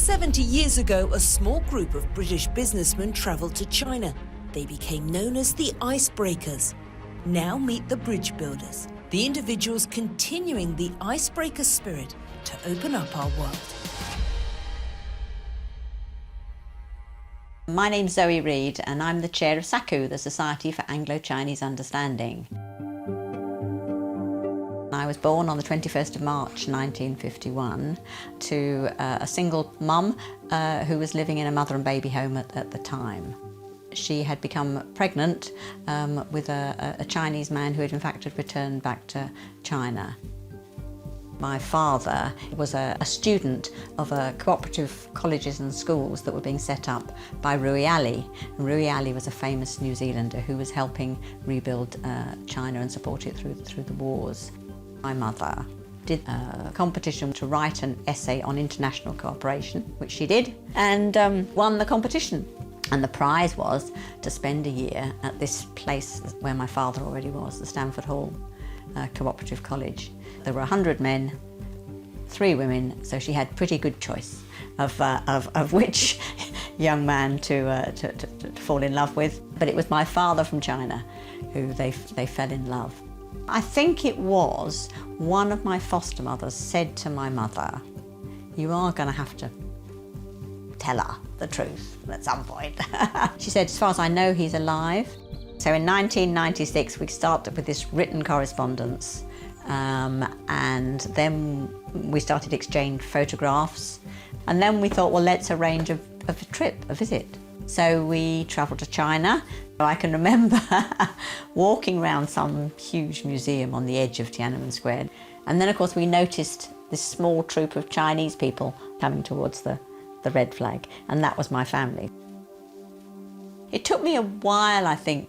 70 years ago, a small group of British businessmen travelled to China. They became known as the icebreakers. Now meet the bridge builders, the individuals continuing the icebreaker spirit to open up our world. My name's Zoe Reed and I'm the chair of SACU, the Society for Anglo-Chinese Understanding. I was born on the 21st of March 1951 to a single mum who was living in a mother and baby home at the time. She had become pregnant with a Chinese man who had in fact returned back to China. My father was a student of cooperative colleges and schools that were being set up by Rui Ali. And Rui Ali was a famous New Zealander who was helping rebuild China and support it through the wars. My mother did a competition to write an essay on international cooperation, which she did, and won the competition. And the prize was to spend a year at this place where my father already was, the Stanford Hall Cooperative College. There were 100 men, 3 women, so she had pretty good choice of which young man to fall in love with. But it was my father from China who they fell in love. I think it was one of my foster mothers said to my mother, "You are going to have to tell her the truth at some point." She said, "As far as I know, he's alive." So in 1996, we started with this written correspondence, and then we started exchange photographs, and then we thought, well, let's arrange a trip, a visit. So we travelled to China. I can remember walking around some huge museum on the edge of Tiananmen Square, and then of course we noticed this small troop of Chinese people coming towards the red flag, and that was my family. It took me a while, I think,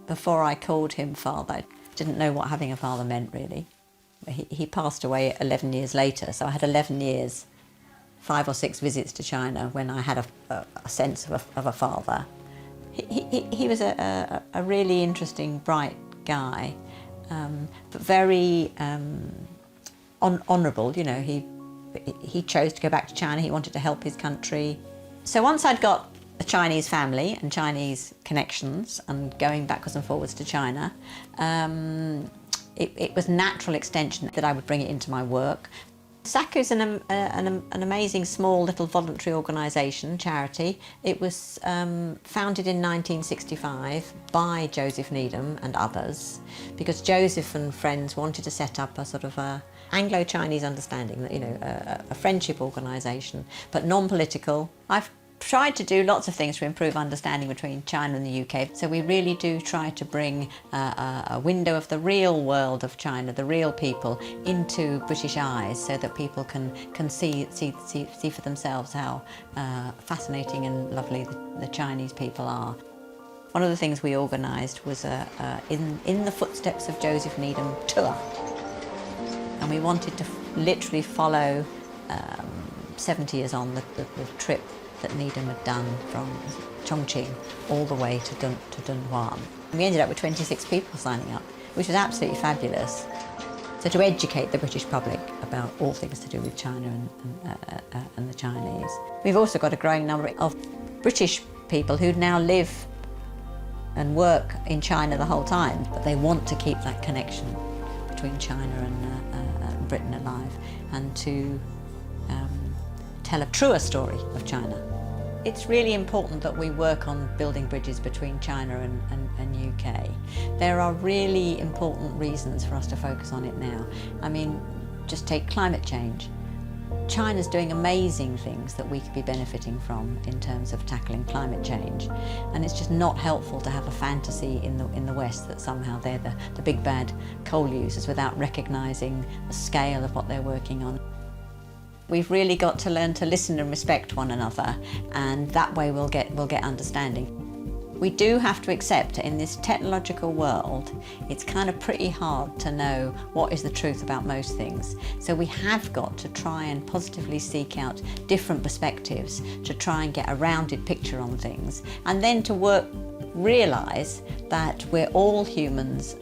before I called him father. I didn't know what having a father meant, really. He passed away 11 years later, so I had 11 years, 5 or 6 visits to China when I had a sense of a father. He was a really interesting, bright guy, but very honourable. You know, he chose to go back to China. He wanted to help his country. So once I'd got a Chinese family and Chinese connections and going backwards and forwards to China, it was a natural extension that I would bring it into my work. SACU is an amazing small little voluntary organisation, charity. It was founded in 1965 by Joseph Needham and others, because Joseph and friends wanted to set up a sort of a Anglo-Chinese Understanding, you know, a friendship organisation, but non-political. I've tried to do lots of things to improve understanding between China and the UK. So we really do try to bring a window of the real world of China, the real people, into British eyes, so that people can see for themselves how fascinating and lovely the Chinese people are. One of the things we organised was in the footsteps of Joseph Needham tour, and we wanted to literally follow 70 years on the trip that Needham had done from Chongqing all the way to Dunhuan. We ended up with 26 people signing up, which was absolutely fabulous. So to educate the British public about all things to do with China and the Chinese. We've also got a growing number of British people who now live and work in China the whole time, but they want to keep that connection between China and Britain alive, and to tell a truer story of China. It's really important that we work on building bridges between China and UK. There are really important reasons for us to focus on it now. I mean, just take climate change. China's doing amazing things that we could be benefiting from in terms of tackling climate change, and it's just not helpful to have a fantasy in the West that somehow they're the big bad coal users without recognising the scale of what they're working on. We've really got to learn to listen and respect one another, and that way we'll get understanding. We do have to accept that in this technological world, it's kind of pretty hard to know what is the truth about most things. So we have got to try and positively seek out different perspectives to try and get a rounded picture on things, and then to realise that we're all humans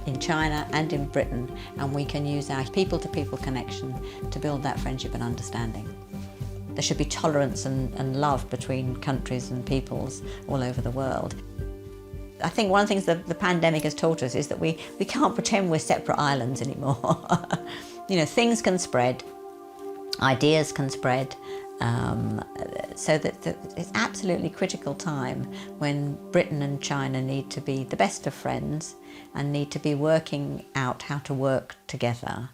in China and in Britain, and we can use our people-to-people connection to build that friendship and understanding. there should be tolerance and love between countries and peoples all over the world. I think one of the things that the pandemic has taught us is that we can't pretend we're separate islands anymore. You know, things can spread, ideas can spread, so that it's absolutely critical time when Britain and China need to be the best of friends and need to be working out how to work together.